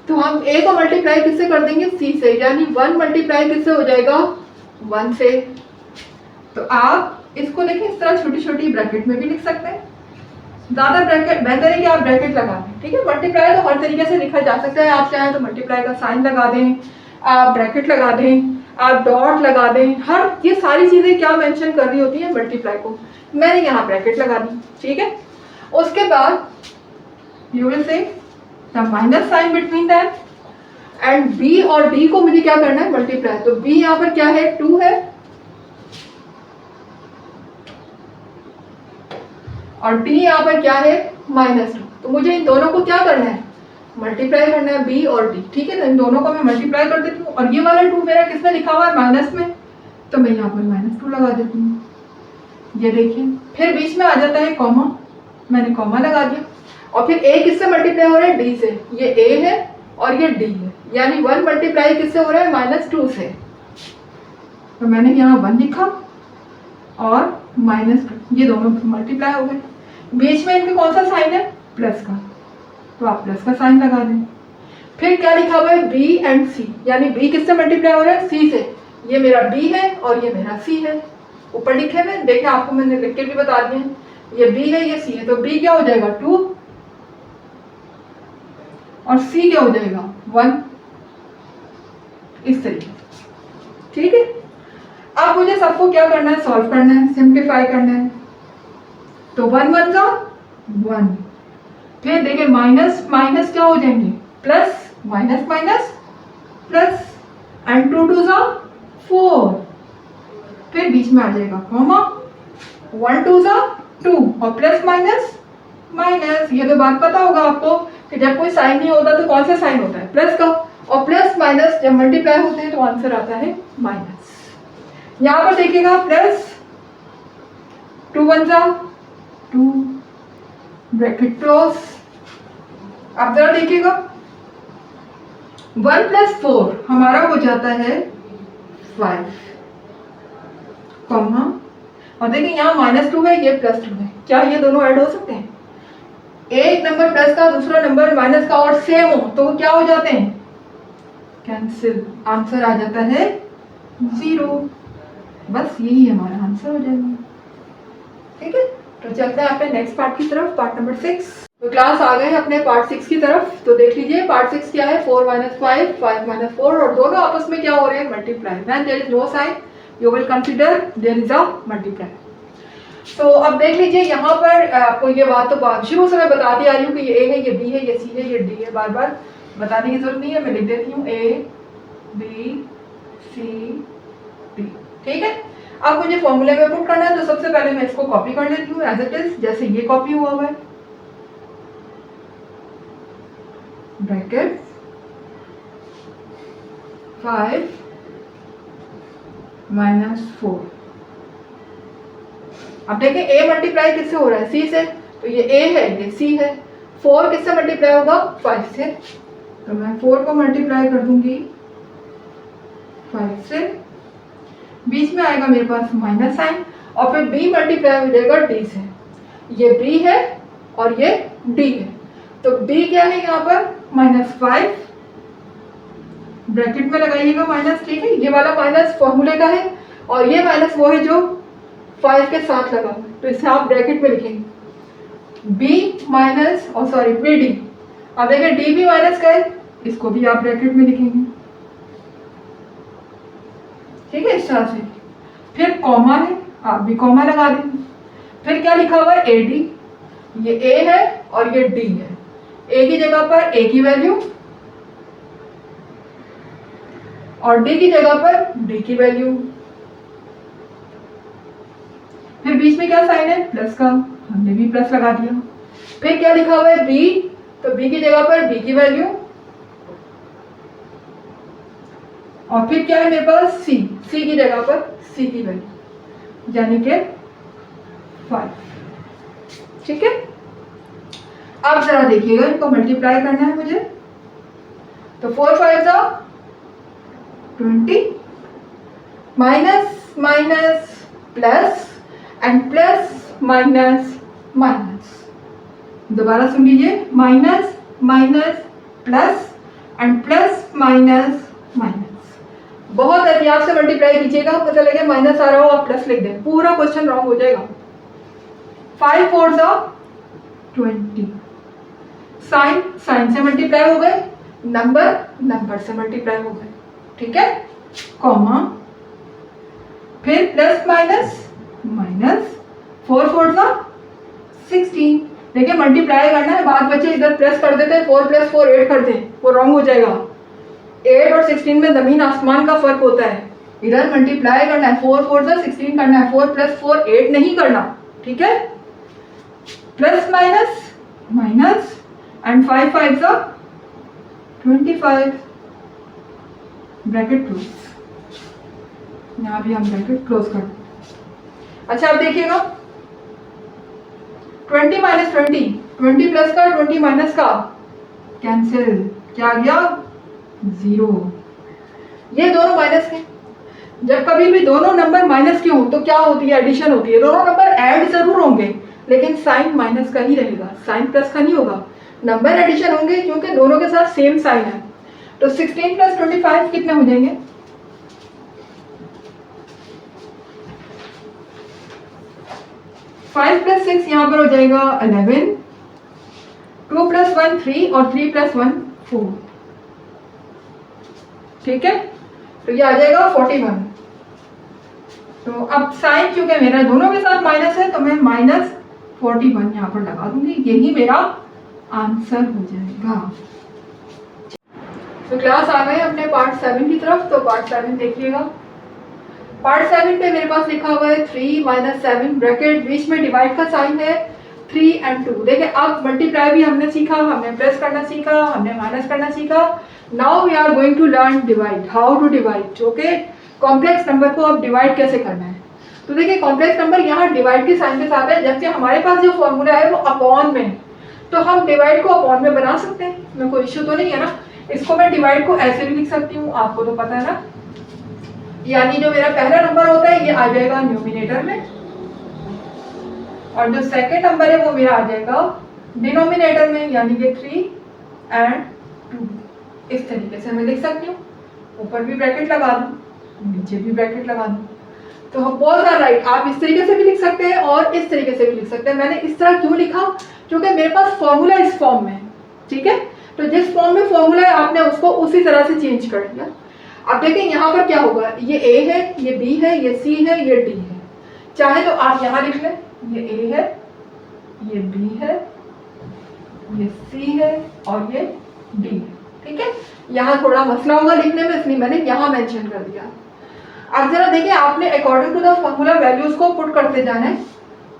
तो हम a को मल्टीप्लाई किससे कर देंगे, c से, यानी 1 मल्टीप्लाई किससे हो जाएगा, 1 से। तो आप इसको देखें, इस तरह छोटी छोटी ब्रैकेट में भी लिख सकते हैं। ज्यादा ब्रैकेट बेहतर है कि आप ब्रैकेट लगा दें। ठीक है, मल्टीप्लाई तो हर तरीके से लिखा जा सकता है। आप चाहें तो मल्टीप्लाई का साइन लगा दें, आप ब्रैकेट लगा दें, आप डॉट लगा दें, हर ये सारी चीजें क्या मेंशन कर रही होती है, मल्टीप्लाई को। मैंने यहाँ ब्रैकेट लगा दी। ठीक है, उसके बाद you will say the minus sign between them and b और d को मुझे क्या करना है, मल्टीप्लाई। तो b यहाँ पर क्या है, 2 है और d यहाँ पर क्या है, -2। तो मुझे इन दोनों को क्या करना है, मल्टीप्लाई करना है, b और d। ठीक है, तो इन दोनों को मैं मल्टीप्लाई कर देती हूँ। और ये वाला 2 मेरा किसमें लिखा हुआ है, माइनस में, तो मैं यहाँ पर -2 लगा देती हूँ। ये देखिए, फिर बीच में आ जाता है कॉमा, मैंने कॉमा लगा दिया। और फिर a किससे मल्टीप्लाई हो रहा है, d से। ये a है और ये d है, यानी 1 मल्टीप्लाई किससे हो रहा है, -2 से। तो मैंने यहाँ 1 लिखा और -2, ये दोनों मल्टीप्लाई हो गए। बीच में इनके कौन सा साइन है, प्लस का, तो आप प्लस का साइन लगा दें। फिर क्या लिखा हुआ है, b एंड c, यानी b किससे मल्टीप्लाई हो रहा है, c से। ये मेरा b है और ये मेरा c है, ऊपर लिखे हुए देखिए, आपको मैंने लिख के भी बता दिए। ये b है, ये c है, तो b क्या हो जाएगा, 2 और c क्या हो जाएगा, 1, इस तरीके। ठीक है, अब मुझे सबको क्या करना है, सॉल्व करना है, सिंप्लीफाई करना है। तो 1 1 का 1, फिर देखिए माइनस माइनस क्या हो जाएंगे, plus, minus minus plus, and 2 2 जा 4, फिर बीच में आ जाएगा कॉमा, 1 2 जा 2 और प्लस माइनस माइनस। ये तो बात पता होगा आपको कि जब कोई साइन नहीं होता तो कौन सा साइन होता है, प्लस का। और प्लस माइनस जब मल्टीप्लाई होते हैं तो आंसर आता है माइनस। यहाँ पर देखिएगा, प्लस 2 1 जा 2, ब्रैकेट क्लोज। अब जरा देखिएगा, 1 + 4 हमारा हो जाता है 5, कॉमा, और देखिए यहाँ -2 है, ये +2 है। क्या ये दोनों ऐड हो सकते हैं, एक नंबर प्लस का दूसरा नंबर माइनस का और सेम हो तो क्या हो जाते हैं, कैंसिल। आंसर आ जाता है 0। बस यही हमारा आंसर हो जाएगा। ठीक है, तो चलते हैं अपने नेक्स्ट पार्ट की तरफ, पार्ट नंबर 6। तो क्लास आ गए अपने पार्ट 6 की तरफ। तो देख लीजिए पार्ट 6 क्या है, 4 - 5 5 - 4, और दोनों आपस में क्या हो रहे हैं, multiply. When there is no sign you will consider there is a multiply. तो अब देख लीजिए, यहाँ पर आपको ये बात तो शुरू से मैं बताती आ रही हूँ कि ये ए है, ये बी है, ये सी है, ये डी है। बार बार बताने की जरूरत नहीं है, मैं लिख देती हूँ ए बी सी डी। ठीक है, अब मुझे फॉर्मूले में पुट करना है, तो सबसे पहले मैं इसको कॉपी कर लेती हूँ एज इट इज, जैसे ये कॉपी हुआ है। ब्रैकेट 5 -4। अब देखिए a मल्टीप्लाई किससे हो रहा है, c से, तो ये a है ये c है। 4 किससे मल्टीप्लाई होगा, 5 से, तो मैं 4 को मल्टीप्लाई कर दूंगी 5 से, बीच में आएगा मेरे पास माइनस साइन, और फिर b मल्टीप्लाई हो जाएगा d से। ये b है और ये d है, तो b क्या है यहाँ पर -5, ब्रैकेट में लगाइएगा माइनस, ठीक है, ये वाला माइनस फॉर्मूले का है और ये माइनस वो है जो 5 के साथ लगा, तो इसे आप ब्रैकेट में लिखेंगे b माइनस और सॉरी bd। अब देखिए d भी माइनस का है, इसको भी आप ब्रैकेट में लिखेंगे, ठीक है, इस तरह से। फिर कॉमा है, आप भी कॉमा लगा देंगे। फिर क्या लिखा हुआ है, AD, ये A है और ये D है, A की जगह पर A की वैल्यू और D की जगह पर D की वैल्यू। फिर बीच में क्या साइन है, प्लस का, हमने भी प्लस लगा दिया। फिर क्या लिखा हुआ है B, तो B की जगह पर B की वैल्यू, और फिर क्या है मेरे पास C, C की जगह पर C की वैल्यू, यानी कि 5, ठीक है। अब जरा देखिएगा, इनको मल्टीप्लाई करना है मुझे, तो 4 5 20, minus minus plus and plus minus minus, दोबारा सुन लीजिए, minus minus plus and plus minus minus. बहुत एहतियात से मल्टीप्लाई कीजिएगा, पता लगे माइनस आ रहा हो आप प्लस लिख दें, पूरा क्वेश्चन रॉन्ग हो जाएगा। 5 4 20, साइन साइन से मल्टीप्लाई हो गए, नंबर नंबर से मल्टीप्लाई हो गए, ठीक है, कॉमा, फिर प्लस माइनस माइनस, 4 4 16। देखिए मल्टीप्लाई करना है, बाद बच्चे इधर प्लस कर देते हैं, 4 + 4 8 कर दें, वो रॉन्ग हो जाएगा। 8 और 16 में जमीन आसमान का फर्क होता है, इधर मल्टीप्लाई करना है, 4 4 16 करना है, 4 + 4 8 नहीं करना, ठीक है, plus minus minus and 5 5 25, bracket close, यहाँ भी हम ब्रैकेट क्लोज कर दें। अच्छा अब देखिएगा, 20 - 20, 20 प्लस का 20 माइनस का कैंसिल, क्या आ गया 0। ये दोनों माइनस के, जब कभी भी दोनों नंबर माइनस के हो तो क्या होती है, एडिशन होती है, दोनों नंबर ऐड जरूर होंगे लेकिन साइन माइनस का ही रहेगा, साइन प्लस का नहीं होगा, नंबर एडिशन होंगे क्योंकि दोनों के साथ सेम साइन है। तो 16 + 25 कितने हो जाएंगे, 5 + 6 यहाँ पर हो जाएगा 11, 2 + 1 3 और 3 + 1 4, ठीक है, तो ये आ जाएगा 41। तो अब साइन चूंकि मेरा दोनों के साथ माइनस है तो मैं -41 यहाँ पर लगा दूंगी, यही मेरा आंसर हो जाएगा। तो क्लास आ गए अपने पार्ट 7 की तरफ, तो पार्ट 7 देखिएगा। पार्ट 7 पे मेरे पास लिखा हुआ है 3 - 7, ब्रैकेट, बीच में डिवाइड का साइन है, 3 और 2। देखिए अब मल्टीप्लाई भी हमने सीखा, हमने प्लस करना सीखा, हमने माइनस करना सीखा। Now we are going to learn divide, how to divide, okay, complex number को अब डिवाइड कैसे करना है। तो देखिए कॉम्प्लेक्स नंबर यहाँ डिवाइड के साइन के साथ है, जबकि हमारे पास जो फॉर्मूला है वो अपॉन में है, तो हम डिवाइड को अपॉन में बना सकते हैं, इसमें कोई इश्यू तो नहीं है ना। इसको मैं डिवाइड को ऐसे भी लिख सकती हूँ, आपको तो पता है ना, यानी जो मेरा पहला नंबर होता है ये आ जाएगा न्यूमिनेटर में, और जो सेकंड नंबर है वो मेरा आ जाएगा डिनोमिनेटर में, यानी कि 3 और 2। इस तरीके से मैं लिख सकती हूँ, ऊपर भी ब्रैकेट लगा दूँ, नीचे भी ब्रैकेट लगा दूँ। तो बोथ आर राइट, आप इस तरीके से भी लिख सकते हैं और इस तरीके से भी लिख सकते हैं। मैंने इस तरह क्यों लिखा, क्योंकि मेरे पास फॉर्मूला इस फॉर्म में है, ठीक है, तो जिस फॉर्म में फॉर्मूला है आपने उसको उसी तरह से चेंज कर दिया। अब देखिए यहाँ पर क्या होगा, ये A है, ये B है, ये C है, ये D है, चाहे तो आप यहाँ लिख लें, ये A है, ये B है, ये C है और ये D है, ठीक है। यहाँ थोड़ा मसला होगा लिखने में, इसलिए मैंने यहाँ मेंशन कर दिया। अब जरा देखिए, आपने according to the formula values को पुट करते जाना है।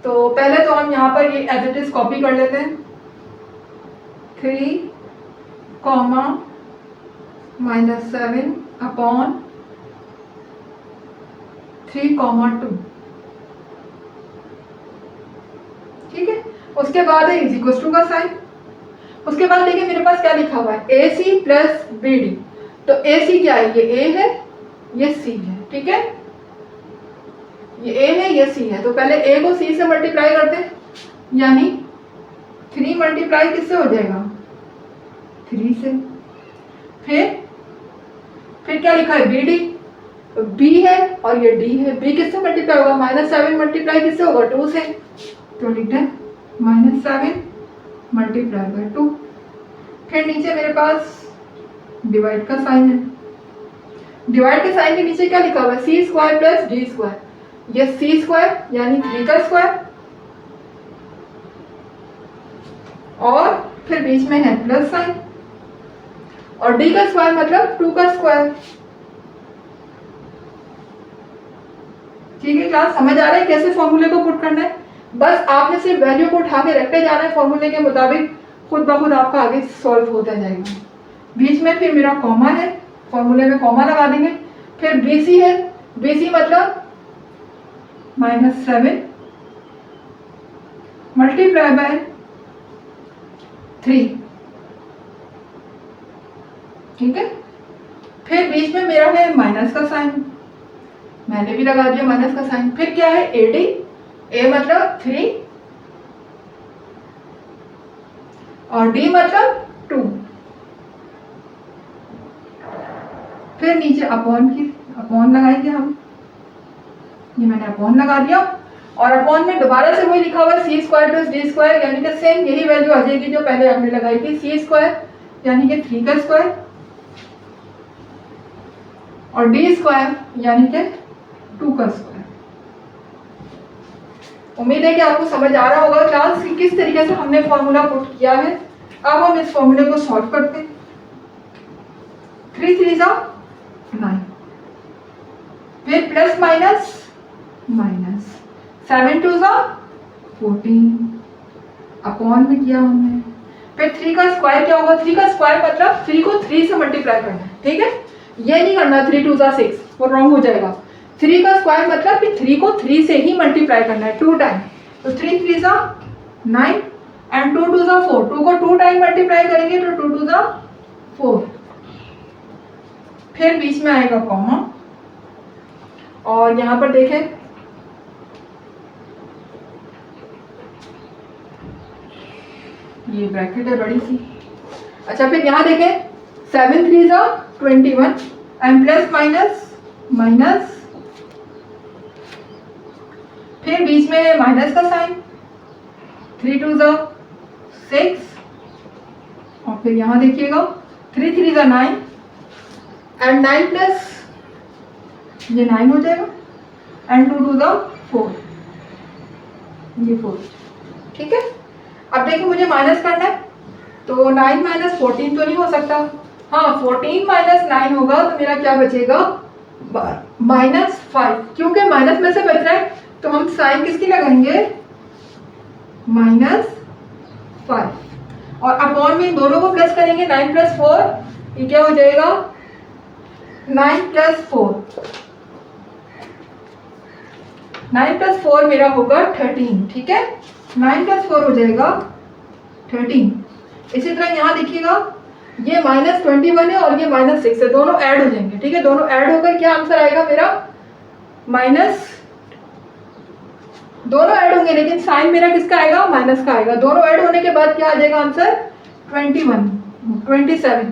तो पहले तो हम यहाँ पर ये एज इट इज कॉपी कर लेते हैं, 3, -7 अपॉन 3,2। ठीक है, उसके बाद है इज इक्वल टू का साइन। उसके बाद देखिए मेरे पास क्या लिखा हुआ है, ए सी प्लस बी डी। तो ए सी क्या है, ये ए है ये सी है। ठीक है, ये ए है ये सी है। तो पहले ए को सी से मल्टीप्लाई करते हैं, यानी 3 मल्टीप्लाई किससे हो जाएगा, 3 से। फिर क्या लिखा है, बी डी। बी है और ये डी है, बी किससे मल्टीप्लाई होगा, -7 मल्टीप्लाई किससे होगा, 2 से। तो लिखते हैं -7 मल्टीप्लाई बाय 2। फिर नीचे मेरे पास डिवाइड का साइन है। डिवाइड के साइन के नीचे क्या लिखा हुआ है, सी स्क्वायर प्लस डी स्क्वायर। ये सी स्क्वायर यानी 3 का स्क्वायर, और फिर बीच में है प्लस साइन, और डी का स्क्वायर मतलब 2 का स्क्वायर। ठीक है क्लास, समझ आ रहा है कैसे फॉर्मूले को पुट करना है। बस आपने सिर्फ वैल्यू को उठा के रखते जाना है फॉर्मूले के मुताबिक, खुद ब खुद आपका आगे सॉल्व होता जाएगा। बीच में फिर मेरा कॉमा है, फॉर्मूले में कॉमा लगा देंगे। फिर बीसी है, बीसी मतलब -7 मल्टीप्लाई बाय 3। ठीक है, फिर बीच में मेरा है माइनस का साइन, मैंने भी लगा दिया माइनस का साइन। फिर क्या है, ए डी, ए मतलब 3 और डी मतलब 2। फिर नीचे अपॉन लगाएंगे हम, ये मैंने अपॉन लगा दिया। और अपॉन में दोबारा से वही लिखा हुआ है सी स्क्वायर प्लस डी स्क्वायर, यानी कि सेम यही वैल्यू आ जाएगी जो पहले हमने लगाई थी, सी स्क्वायर यानी कि 3 का स्क्वायर और डी स्क्वायर यानी कि 2 का स्क्वायर। उम्मीद है कि आपको समझ आ रहा होगा क्लास कि किस तरीके से हमने फॉर्मूला पुट किया है। अब हम इस फॉर्मूले को सॉल्व करते हैं। 3 3 9, फिर प्लस माइनस माइनस, 7 2 14 अपॉन में किया हमने। फिर 3 का स्क्वायर क्या होगा, 3 का स्क्वायर मतलब 3 को 3 से मल्टीप्लाई करना है। ठीक है, ये नहीं करना 3 2 6, वो रॉन्ग हो जाएगा। 3 का स्क्वायर मतलब कि 3 को 3 से ही मल्टीप्लाई करना है 2 टाइम। तो 3 3 9 एंड 2 2 4, 2 को 2 टाइम मल्टीप्लाई करेंगे तो 2 2 4। फिर बीच में आएगा कॉमा, और यहां पर देखें ये ब्रैकेट है बड़ी सी। अच्छा, फिर यहां देखें 7 3 21 एंड प्लस माइनस माइनस, फिर बीच में माइनस का साइन, 3 2 6, और फिर यहां देखिएगा 3 3 9 एंड 9 प्लस ये 9 हो जाएगा एंड 2 2 4, ये 4। ठीक है, अब देखिए मुझे माइनस करना है, तो 9 माइनस 14 तो नहीं हो सकता। हाँ, 14 माइनस 9 होगा तो मेरा क्या बचेगा, -5। क्योंकि माइनस में से बच रहा है तो हम साइन किसकी लगाएंगे, -5, और अपॉन में दोनों को प्लस करेंगे। 9 + 4 ये क्या हो जाएगा, 9 + 4, 9 + 4 मेरा होगा 13। ठीक है, 9 + 4 हो जाएगा 13। इसी तरह यहाँ देखिएगा ये -21 है और ये -6 है, दोनों ऐड हो जाएंगे। ठीक है, दोनों ऐड होकर क्या आंसर आएगा मेरा, माइनस, दोनों ऐड होंगे लेकिन साइन मेरा किसका आएगा, माइनस का आएगा। दोनों ऐड होने के बाद क्या आ जाएगा आंसर, 27।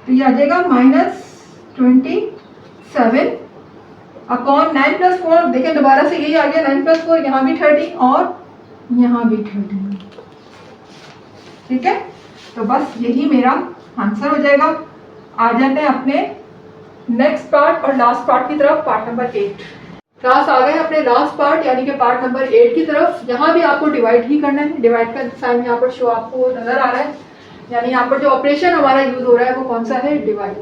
तो ये आ जाएगा -27 अपॉन 9 + 4। देखिए दोबारा से यही आ गया, 9 + 4, यहाँ भी 13 और यहाँ भी 13। ठीक है, तो बस यही मेरा आंसर हो जाएगा। आ जाते हैं अपने नेक्स्ट पार्ट और लास्ट पार्ट की तरफ, पार्ट नंबर 8। क्लास आ गए अपने लास्ट पार्ट यानी कि पार्ट नंबर 8 की तरफ। यहाँ भी आपको डिवाइड ही करना है। डिवाइड का साइन यहाँ पर शो आपको नजर आ रहा है, यानी यहाँ पर जो ऑपरेशन हमारा यूज हो रहा है वो कौन सा है, divide.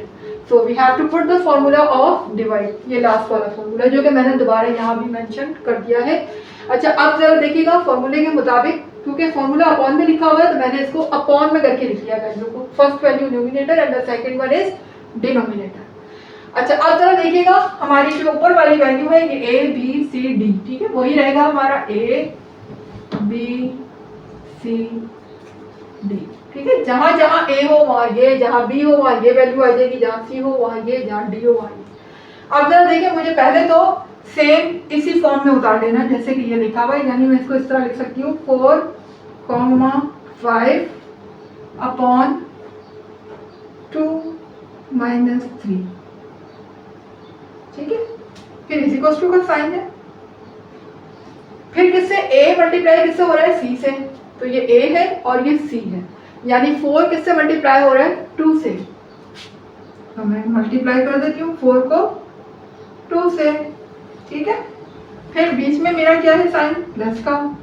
So we have to put the formula of divide, ये लास्ट वाला फॉर्मूला जो कि मैंने दोबारा यहाँ भी मेंशन कर दिया है। अच्छा, अब जरा देखिएगा फॉर्मूले के मुताबिक, क्योंकि फॉर्मूला अपॉन में लिखा हुआ है तो मैंने इसको अपॉन में करके लिख लिया वैल्यू को। First value numerator and the second one is denominator. अच्छा अब जरा देखिएगा, हमारी जो ऊपर वाली वैल्यू है ये A B C D, ठीक है, वही रहेगा हमारा A B C D, ठीक है। जहां जहां A हो वहां ये, जहां B हो वहां ये वैल्यू आ जाएगी, जहां C हो वहां ये, जहां D हो वहां ये। अब जरा देखिए, मुझे पहले तो सेम इसी फॉर्म में उतार लेना जैसे कि ये लिखा हुआ है, यानी मैं इसको इस तरह लिख सकती हूँ 4,5 अपॉन 2 माइनस 3, ठीक है। फिर इसी को का साइन है, फिर किससे A मल्टीप्लाई किससे हो रहा है, C से, तो ये A है और ये C है, यानी 4 किससे मल्टीप्लाई हो रहा है, 2 से। तो मैं मल्टीप्लाई कर देती हूँ 4 को 2 से, ठीक है। फिर बीच में मेरा क्या है, साइन प्लस का,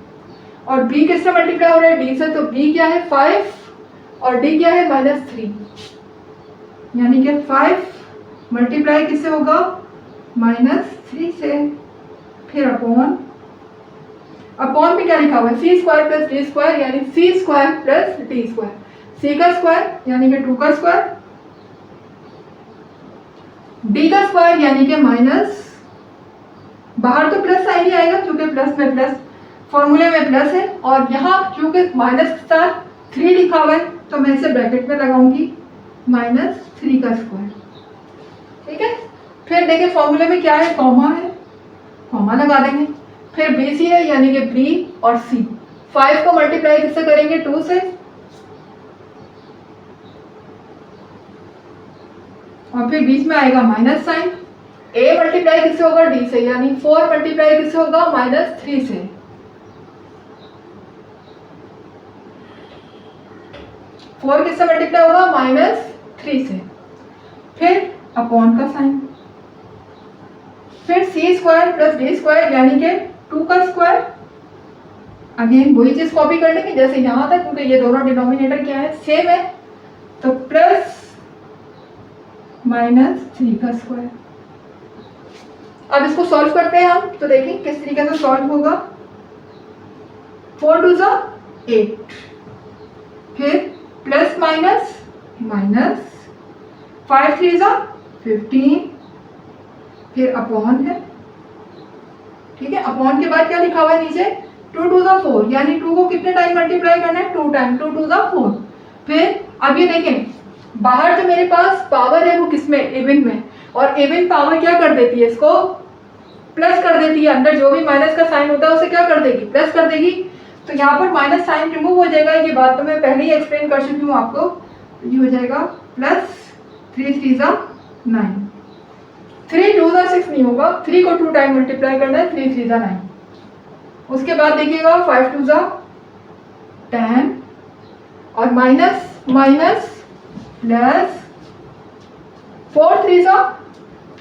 और B किससे मल्टीप्लाई हो रहा है, D से, तो B क्या है 5 और D क्या है -3, यानी कि 5 मल्टीप्लाई किससे होगा, -3 से। फिर अपॉन में क्या लिखा हुआ है, C square plus D square, यानी C square plus D square, C का स्क्वायर यानी कि 2 का स्क्वायर, D का स्क्वायर यानी कि माइनस, बाहर तो प्लस साइन ही आएगा क्योंकि प्लस में प्लस, फॉर्मूले में प्लस है, और यहाँ क्योंकि माइनस के साथ 3 लिखा हुआ है तो मैं इसे ब्रैकेट में लगाऊंगी -3 का स्क्वायर, ठीक है। फिर देखिए फॉर्मूले में क्या है, कॉमा है, कॉमा लगा देंगे। फिर BC है यानी कि B और C, 5 को मल्टीप्लाई किससे करेंगे, 2 से, और फिर बीच में आएगा माइनस साइन। A मल्टीप्लाई किससे होगा, D से, यानी 4 मल्टीप्लाई किससे होगा, -3 से। फोर किससे मल्टीप्लाई होगा, -3 से। फिर अपॉन का साइन, फिर C square plus D square यानी कि 2 का स्क्वायर, अगेन वही चीज कॉपी कर लेंगे जैसे यहाँ था, क्योंकि ये दोनों डिनोमिनेटर क्या है, सेम है, तो प्लस -3 का स्क्वायर। अब इसको सॉल्व करते हैं हम, तो देखिए किस तरीके से सॉल्व होगा। 4 2 8, फिर प्लस माइनस माइनस, 5 3 15, फिर अपॉन है, ठीक है। अपॉन के बाद क्या लिखा हुआ है नीचे, 2 2 4, यानी 2 को कितने टाइम मल्टीप्लाई करना है, 2 टाइम, 2 2 4। फिर अब ये देखें, बाहर जो मेरे पास पावर है वो किसमें, इवन में, और इवन पावर क्या कर देती है, इसको प्लस कर देती है, अंदर जो भी माइनस का साइन होता है उसे क्या कर देगी, प्लस कर देगी। तो यहाँ पर माइनस साइन रिमूव हो जाएगा, ये बात तो मैं पहले ही एक्सप्लेन कर चुकी हूँ आपको। तो ये हो जाएगा प्लस 3 3 9, 3 2 6 नहीं होगा, 3 को 2 टाइम मल्टीप्लाई करना है, 3 3 9। उसके बाद देखिएगा 5 2 10, और minus minus plus, 4 3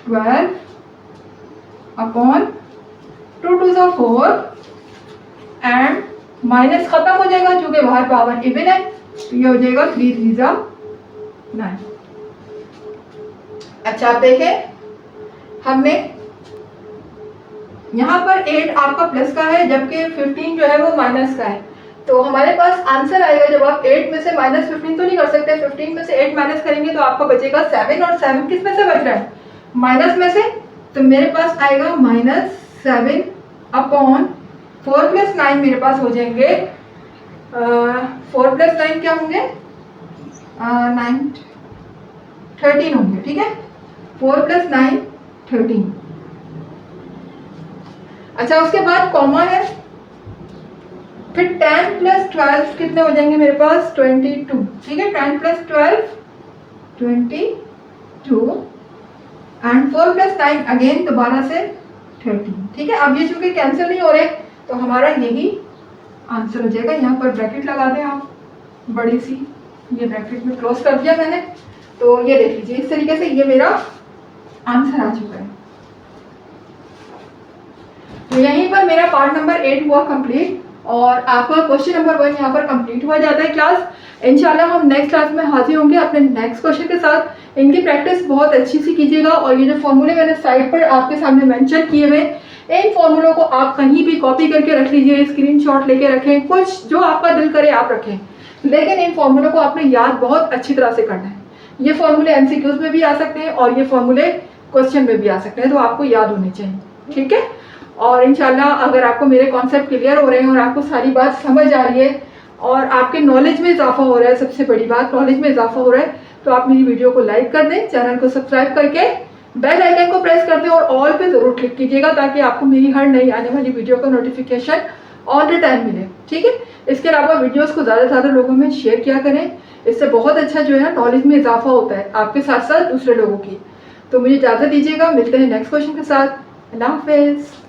12 upon 2 2 4, and minus खत्म हो जाएगा क्योंकि बाहर पावर इवन है, तो ये हो जाएगा 3 3 9। अच्छा आप देखें, हमने यहाँ पर 8 आपका प्लस का है जबकि 15 जो है वो माइनस का है, तो हमारे पास आंसर आएगा, जब आप 8 में से -15 तो नहीं कर सकते, 15 में से 8 माइनस करेंगे तो आपका बचेगा 7, और 7 किस में से बच रहा है, माइनस में से, तो मेरे पास आएगा -7 अपॉन 4 + 9, मेरे पास हो जाएंगे 4 + 9 क्या होंगे, 9 13 होंगे, ठीक है। 4 + 9 13। अच्छा उसके बाद कॉमा है, फिर 10 + 12 कितने हो जाएंगे मेरे पास, 22, ठीक है। 10 + 12 22, एंड 4 + 9 अगेन दोबारा से 13, ठीक है। अब ये चूंकि कैंसिल नहीं हो रहे तो हमारा यही आंसर हो जाएगा। यहाँ पर ब्रैकेट लगा दें आप, बड़ी सी, ये ब्रैकेट में क्लोज कर दिया मैंने, तो ये देख लीजिए इस तरीके से ये मेरा आंसर आ चुका है। तो यहीं पर मेरा पार्ट नंबर 8 हुआ कंप्लीट, और आपका क्वेश्चन नंबर 1 यहाँ पर कंप्लीट हुआ जाता है क्लास। इंशाल्लाह हम नेक्स्ट क्लास में हाजिर होंगे अपने नेक्स्ट क्वेश्चन के साथ। इनकी प्रैक्टिस बहुत अच्छी सी कीजिएगा, और ये जो फॉर्मूले मैंने साइड पर आपके सामने मेंशन किए हुए, इन फॉर्मूलों को आप कहीं भी कॉपी करके रख लीजिए, स्क्रीनशॉट लेके रखें, कुछ जो आपका दिल करे आप रखें, लेकिन इन फॉर्मूलों को आपने याद बहुत अच्छी तरह से करना है। ये फॉर्मूले MCQs में भी आ सकते हैं और ये फॉर्मूले क्वेश्चन में भी आ सकते हैं, तो आपको याद होने चाहिए, ठीक है। और इंशाल्लाह अगर आपको मेरे कॉन्सेप्ट क्लियर हो रहे हैं और आपको सारी बात समझ आ रही है और आपके नॉलेज में इजाफा हो रहा है, सबसे बड़ी बात नॉलेज में इजाफा हो रहा है, तो आप मेरी वीडियो को लाइक कर दें, चैनल को सब्सक्राइब करके बेल आइकन को प्रेस कर दें और ऑल पे ज़रूर क्लिक कीजिएगा ताकि आपको मेरी हर नई आने वाली वीडियो का नोटिफिकेशन ऑल द टाइम मिले, ठीक है। इसके अलावा वीडियोस को ज़्यादा से ज़्यादा लोगों में शेयर किया करें, इससे बहुत अच्छा जो है नॉलेज में इजाफा होता है आपके साथ साथ दूसरे लोगों की। तो मुझे इजाज़त दीजिएगा, मिलते हैं नेक्स्ट क्वेश्चन के साथ। अल्लाह हाफिज़।